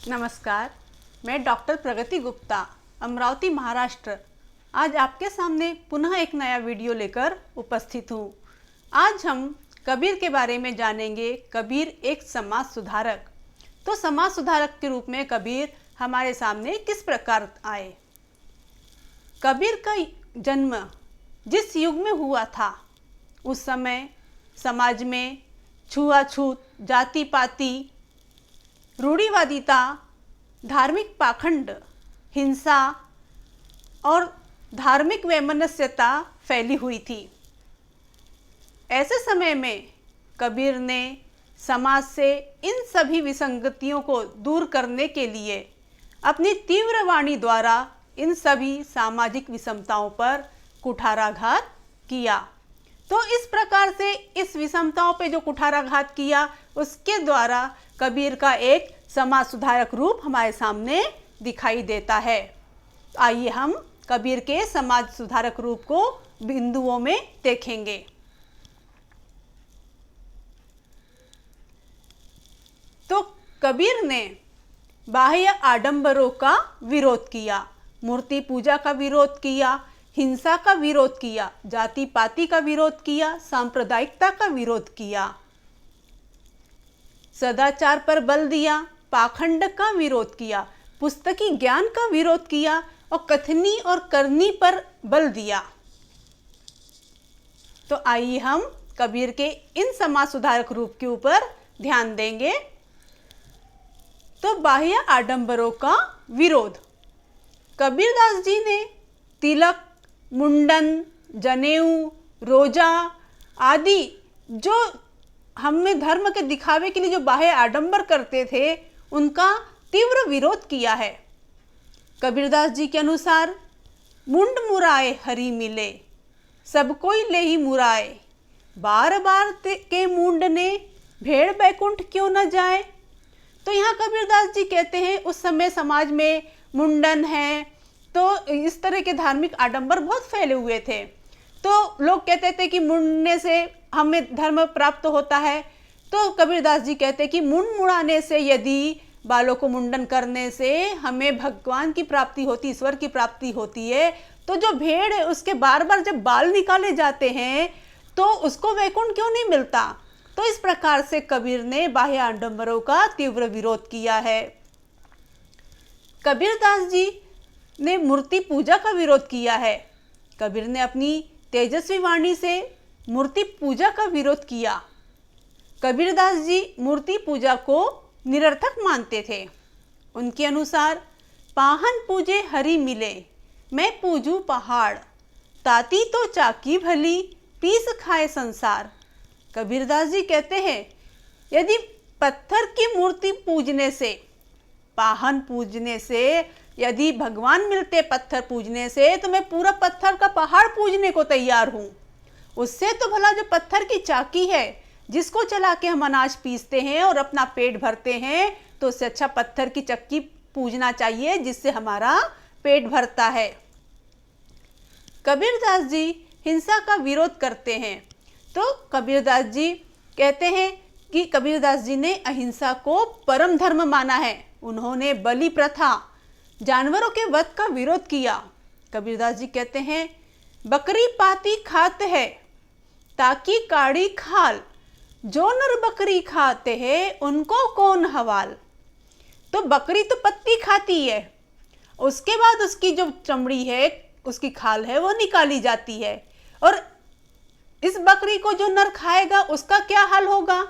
नमस्कार, मैं डॉक्टर प्रगति गुप्ता, अमरावती, महाराष्ट्र। आज आपके सामने पुनः एक नया वीडियो लेकर उपस्थित हूँ। आज हम कबीर के बारे में जानेंगे। कबीर एक समाज सुधारक। तो समाज सुधारक के रूप में कबीर हमारे सामने किस प्रकार आए। कबीर का जन्म जिस युग में हुआ था, उस समय समाज में छुआछूत, जाति पाति, रूढ़िवादिता, धार्मिक पाखंड, हिंसा और धार्मिक वैमनस्यता फैली हुई थी। ऐसे समय में कबीर ने समाज से इन सभी विसंगतियों को दूर करने के लिए अपनी तीव्र वाणी द्वारा इन सभी सामाजिक विषमताओं पर कुठाराघात किया। तो इस प्रकार से इस विषमताओं पे जो कुठाराघात किया, उसके द्वारा कबीर का एक समाज सुधारक रूप हमारे सामने दिखाई देता है। आइए हम कबीर के समाज सुधारक रूप को बिंदुओं में देखेंगे। तो कबीर ने बाह्य आडंबरों का विरोध किया, मूर्ति पूजा का विरोध किया, हिंसा का विरोध किया, जाति पाति का विरोध किया, सांप्रदायिकता का विरोध किया, सदाचार पर बल दिया, पाखंड का विरोध किया, पुस्तकी ज्ञान का विरोध किया और कथनी और करनी पर बल दिया। तो आइए हम कबीर के इन समाज सुधारक रूप के ऊपर ध्यान देंगे। तो बाह्य आडंबरों का विरोध। कबीरदास जी ने तिलक, मुंडन, जनेऊ, रोजा आदि जो हमें धर्म के दिखावे के लिए जो बाह्य आडंबर करते थे, उनका तीव्र विरोध किया है। कबीरदास जी के अनुसार मुंड मुराए हरि मिले, सब कोई ले ही मुराए, बार बार के मुंड ने भेड़ बैकुंठ क्यों न जाए। तो यहाँ कबीरदास जी कहते हैं उस समय समाज में मुंडन है, तो इस तरह के धार्मिक आडंबर बहुत फैले हुए थे। तो लोग कहते थे कि मुंडने से हमें धर्म प्राप्त होता है। तो कबीरदास जी कहते हैं कि मुंड मुड़ाने से, यदि बालों को मुंडन करने से हमें भगवान की प्राप्ति होती, ईश्वर की प्राप्ति होती है, तो जो भेड़ है उसके बार बार जब बाल निकाले जाते हैं तो उसको वैकुंठ क्यों नहीं मिलता। तो इस प्रकार से कबीर ने बाह्य आडंबरों का तीव्र विरोध किया है। कबीरदास जी ने मूर्ति पूजा का विरोध किया है। कबीर ने अपनी तेजस्वी वाणी से मूर्ति पूजा का विरोध किया। कबीरदास जी मूर्ति पूजा को निरर्थक मानते थे। उनके अनुसार पाहन पूजे हरि मिले, मैं पूजू पहाड़, ताती तो चाकी भली, पीस खाए संसार। कबीरदास जी कहते हैं यदि पत्थर की मूर्ति पूजने से, पाहन पूजने से यदि भगवान मिलते पत्थर पूजने से, तो मैं पूरा पत्थर का पहाड़ पूजने को तैयार हूँ। उससे तो भला जो पत्थर की चाकी है, जिसको चला के हम अनाज पीसते हैं और अपना पेट भरते हैं, तो उससे अच्छा पत्थर की चक्की पूजना चाहिए, जिससे हमारा पेट भरता है। कबीरदास जी हिंसा का विरोध करते हैं। तो कबीरदास जी कहते हैं कि कबीरदास जी ने अहिंसा को परम धर्म माना है। उन्होंने बलि प्रथा, जानवरों के वध का विरोध किया। कबीरदास जी कहते हैं बकरी पाती खाते है, ताकि काड़ी खाल, जो नर बकरी खाते हैं उनको कौन हवाल। तो बकरी तो पत्ती खाती है, उसके बाद उसकी जो चमड़ी है, उसकी खाल है, वो निकाली जाती है, और इस बकरी को जो नर खाएगा उसका क्या हाल होगा।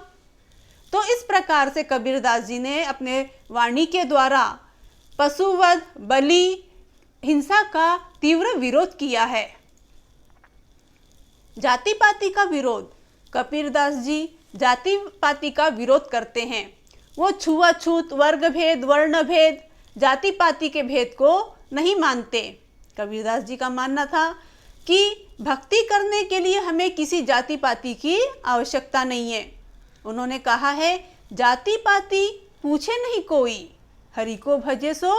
तो इस प्रकार से कबीरदास जी ने अपने वाणी के द्वारा पशुवध, बलि, हिंसा का तीव्र विरोध किया है। जाति पाति का विरोध। कबीरदास जी जाति पाति का विरोध करते हैं। वो छुआछूत, वर्ग भेद, वर्ण भेद, जाति पाति के भेद को नहीं मानते। कबीरदास जी का मानना था कि भक्ति करने के लिए हमें किसी जाति पाति की आवश्यकता नहीं है। उन्होंने कहा है जाति पाति पूछे नहीं कोई, हरि को भजे सो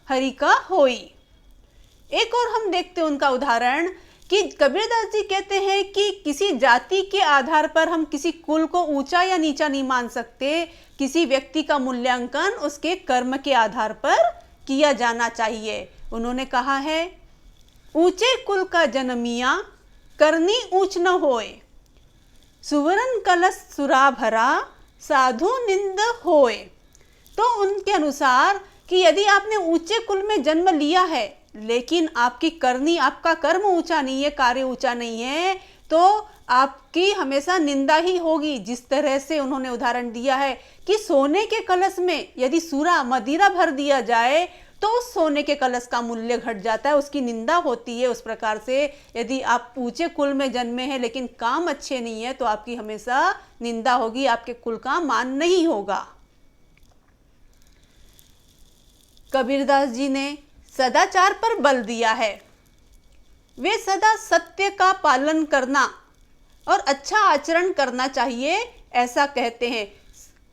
हरि का होई। एक और हम देखते उनका उदाहरण कि कबीरदास जी कहते हैं कि किसी जाति के आधार पर हम किसी कुल को ऊंचा या नीचा नहीं मान सकते। किसी व्यक्ति का मूल्यांकन उसके कर्म के आधार पर किया जाना चाहिए। उन्होंने कहा है, ऊंचे कुल का जन्मिया करनी ऊंच न होए, सुवर्ण कलश सुरा भरा साधु निंद होए। तो उनके अनुसार कि यदि आपने ऊंचे कुल में जन्म लिया है लेकिन आपकी करनी, आपका कर्म ऊंचा नहीं है, कार्य ऊंचा नहीं है, तो आपकी हमेशा निंदा ही होगी। जिस तरह से उन्होंने उदाहरण दिया है कि सोने के कलश में यदि सूरा मदिरा भर दिया जाए तो उस सोने के कलश का मूल्य घट जाता है, उसकी निंदा होती है। उस प्रकार से यदि आप ऊंचे कुल में जन्मे हैं लेकिन काम अच्छे नहीं है तो आपकी हमेशा निंदा होगी, आपके कुल का मान नहीं होगा। कबीरदास जी ने सदाचार पर बल दिया है। वे सदा सत्य का पालन करना और अच्छा आचरण करना चाहिए, ऐसा कहते हैं।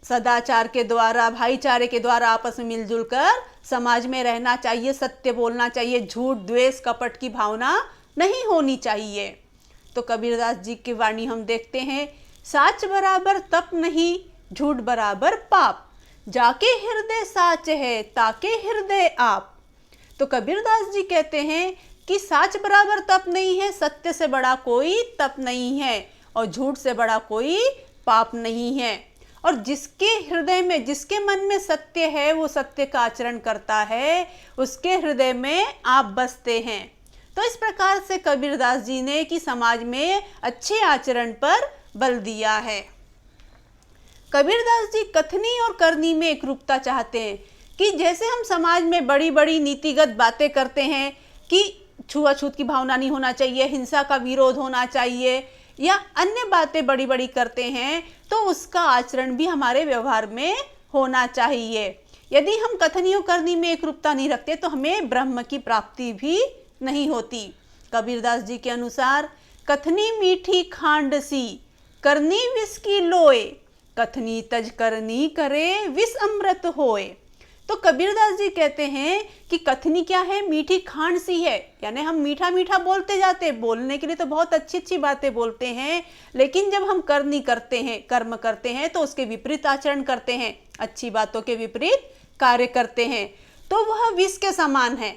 सदाचार के द्वारा, भाईचारे के द्वारा आपस में मिलजुल कर समाज में रहना चाहिए, सत्य बोलना चाहिए, झूठ, द्वेष, कपट की भावना नहीं होनी चाहिए। तो कबीरदास जी की वाणी हम देखते हैं, साच बराबर तप नहीं, झूठ बराबर पाप, जाके हृदय साच है ताके हृदय आप। तो कबीरदास जी कहते हैं कि साच बराबर तप नहीं है, सत्य से बड़ा कोई तप नहीं है और झूठ से बड़ा कोई पाप नहीं है। और जिसके हृदय में, जिसके मन में सत्य है वो सत्य का आचरण करता है, उसके हृदय में आप बसते हैं। तो इस प्रकार से कबीरदास जी ने कि समाज में अच्छे आचरण पर बल दिया है। कबीरदास जी कथनी और करनी में एकरूपता चाहते हैं कि जैसे हम समाज में बड़ी बड़ी नीतिगत बातें करते हैं कि छुआछूत की भावना नहीं होना चाहिए, हिंसा का विरोध होना चाहिए या अन्य बातें बड़ी बड़ी करते हैं, तो उसका आचरण भी हमारे व्यवहार में होना चाहिए। यदि हम कथनी और करनी में एकरूपता नहीं रखते तो हमें ब्रह्म की प्राप्ति भी नहीं होती। कबीरदास जी के अनुसार, कथनी मीठी खांड सी, करनी विष की लोए, कथनी तज करनी करे विष अमृत होए। तो कबीरदास जी कहते हैं कि कथनी क्या है, मीठी खांड सी है, यानी हम मीठा मीठा बोलते जाते, बोलने के लिए तो बहुत अच्छी अच्छी बातें बोलते हैं, लेकिन जब हम करनी करते हैं, कर्म करते हैं तो उसके विपरीत आचरण करते हैं, अच्छी बातों के विपरीत कार्य करते हैं, तो वह विष के समान है।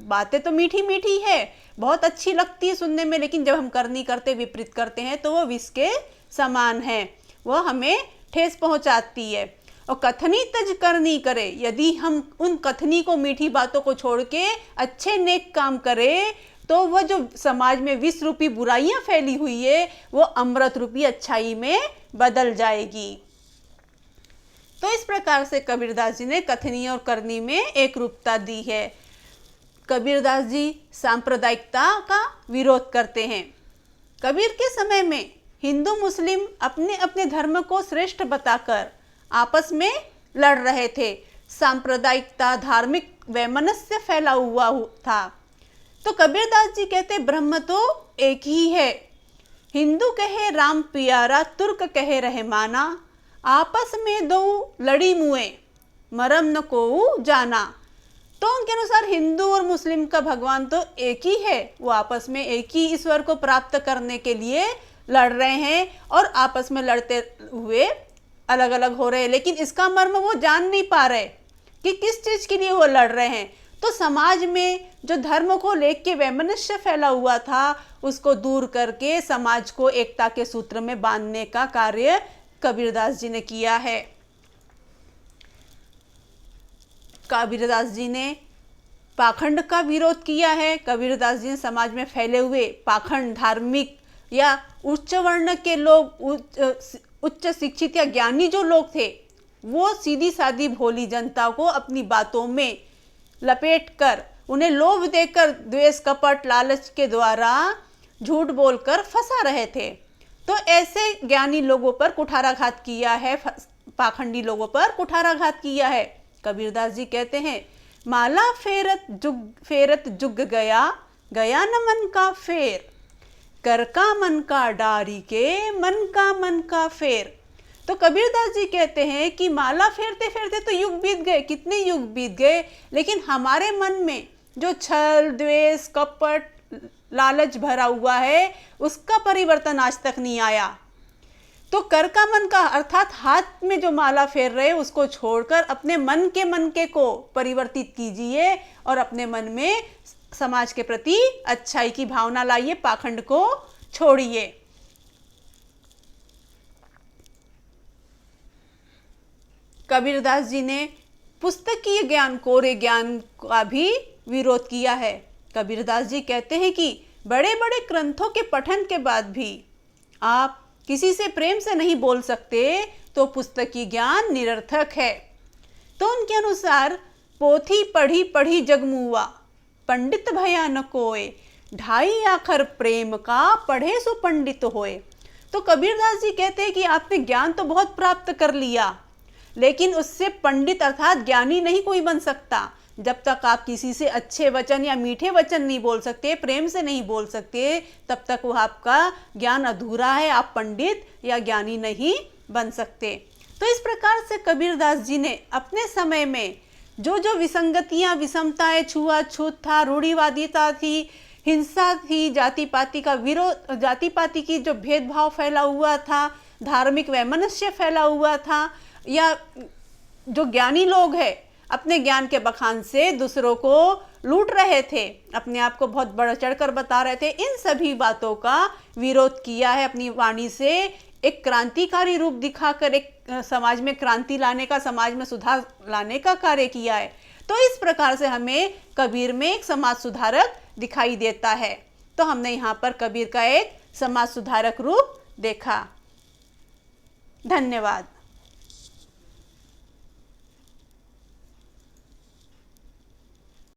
बातें तो मीठी मीठी है, बहुत अच्छी लगती है सुनने में, लेकिन जब हम करनी करते, विपरीत करते हैं तो वह विष के समान है, वह हमें ठेस पहुंचाती है। और कथनी तज करनी करे, यदि हम उन कथनी को, मीठी बातों को छोड़ के अच्छे नेक काम करें तो वह जो समाज में विष रूपी बुराइयां फैली हुई है वो अमृत रूपी अच्छाई में बदल जाएगी। तो इस प्रकार से कबीरदास जी ने कथनी और करनी में एक रूपता दी है। कबीरदास जी सांप्रदायिकता का विरोध करते हैं। कबीर के समय में हिंदू मुस्लिम अपने अपने धर्म को श्रेष्ठ बताकर आपस में लड़ रहे थे। सांप्रदायिकता, धार्मिक वैमनस्य फैला हुआ था। तो कबीरदास जी कहते ब्रह्म तो एक ही है। हिंदू कहे राम प्यारा, तुर्क कहे रहमाना, आपस में दो लड़ी मुए, मरम न को जाना। तो उनके अनुसार हिंदू और मुस्लिम का भगवान तो एक ही है, वो आपस में एक ही ईश्वर को प्राप्त करने के लिए लड़ रहे हैं और आपस में लड़ते हुए अलग अलग हो रहे हैं, लेकिन इसका मर्म वो जान नहीं पा रहे कि किस चीज़ के लिए वो लड़ रहे हैं। तो समाज में जो धर्म को लेके वैमनस्य फैला हुआ था उसको दूर करके समाज को एकता के सूत्र में बांधने का कार्य कबीरदास जी ने किया है। कबीरदास जी ने पाखंड का विरोध किया है। कबीरदास जी ने समाज में फैले हुए पाखंड, धार्मिक या उच्च वर्ण के लोग, उच्च शिक्षित या ज्ञानी जो लोग थे, वो सीधी सादी भोली जनता को अपनी बातों में लपेटकर, उन्हें लोभ देकर, द्वेष, कपट, लालच के द्वारा झूठ बोलकर फंसा रहे थे। तो ऐसे ज्ञानी लोगों पर कुठाराघात किया है, पाखंडी लोगों पर कुठाराघात किया है। कबीरदास जी कहते हैं, माला फेरत जुग गया, गया न मन का फेर, कर का मन का डारी के, मन का फेर। तो कबीरदास जी कहते हैं कि माला फेरते फेरते तो युग बीत गए, कितने युग बीत गए, लेकिन हमारे मन में जो छल, द्वेष, कपट, लालच भरा हुआ है, उसका परिवर्तन आज तक नहीं आया। तो कर का मन का अर्थात हाथ में जो माला फेर रहे उसको छोड़कर अपने मन के को परिवर्तित कीजिए और अपने मन में समाज के प्रति अच्छाई की भावना लाइए, पाखंड को छोड़िए। कबीरदास जी ने पुस्तकीय ज्ञान, कोरे ज्ञान का भी विरोध किया है। कबीरदास जी कहते हैं कि बड़े बड़े ग्रंथों के पठन के बाद भी आप किसी से प्रेम से नहीं बोल सकते तो पुस्तकीय ज्ञान निरर्थक है। तो उनके अनुसार पोथी पढ़ी पढ़ी जग मुआ, पंडित भया न कोय, ढाई आखर प्रेम का पढ़े सो पंडित होए। तो कबीरदास जी कहते हैं कि आपने ज्ञान तो बहुत प्राप्त कर लिया, लेकिन उससे पंडित अर्थात ज्ञानी नहीं कोई बन सकता। जब तक आप किसी से अच्छे वचन या मीठे वचन नहीं बोल सकते, प्रेम से नहीं बोल सकते, तब तक वो आपका ज्ञान अधूरा है, आप पंडित या ज्ञानी नहीं बन सकते। तो इस प्रकार से कबीरदास जी ने अपने समय में जो जो विसंगतियाँ, विषमताएं, छुआछूत था, रूढ़िवादिता थी, हिंसा थी, जाति पाति का विरोध, जाति पाति की जो भेदभाव फैला हुआ था, धार्मिक वैमनस्य फैला हुआ था, या जो ज्ञानी लोग हैं अपने ज्ञान के बखान से दूसरों को लूट रहे थे, अपने आप को बहुत बढ़ चढ़कर बता रहे थे, इन सभी बातों का विरोध किया है। अपनी वाणी से एक क्रांतिकारी रूप दिखाकर एक समाज में क्रांति लाने का, समाज में सुधार लाने का कार्य किया है। तो इस प्रकार से हमें कबीर में एक समाज सुधारक दिखाई देता है। तो हमने यहाँ पर कबीर का एक समाज सुधारक रूप देखा। धन्यवाद।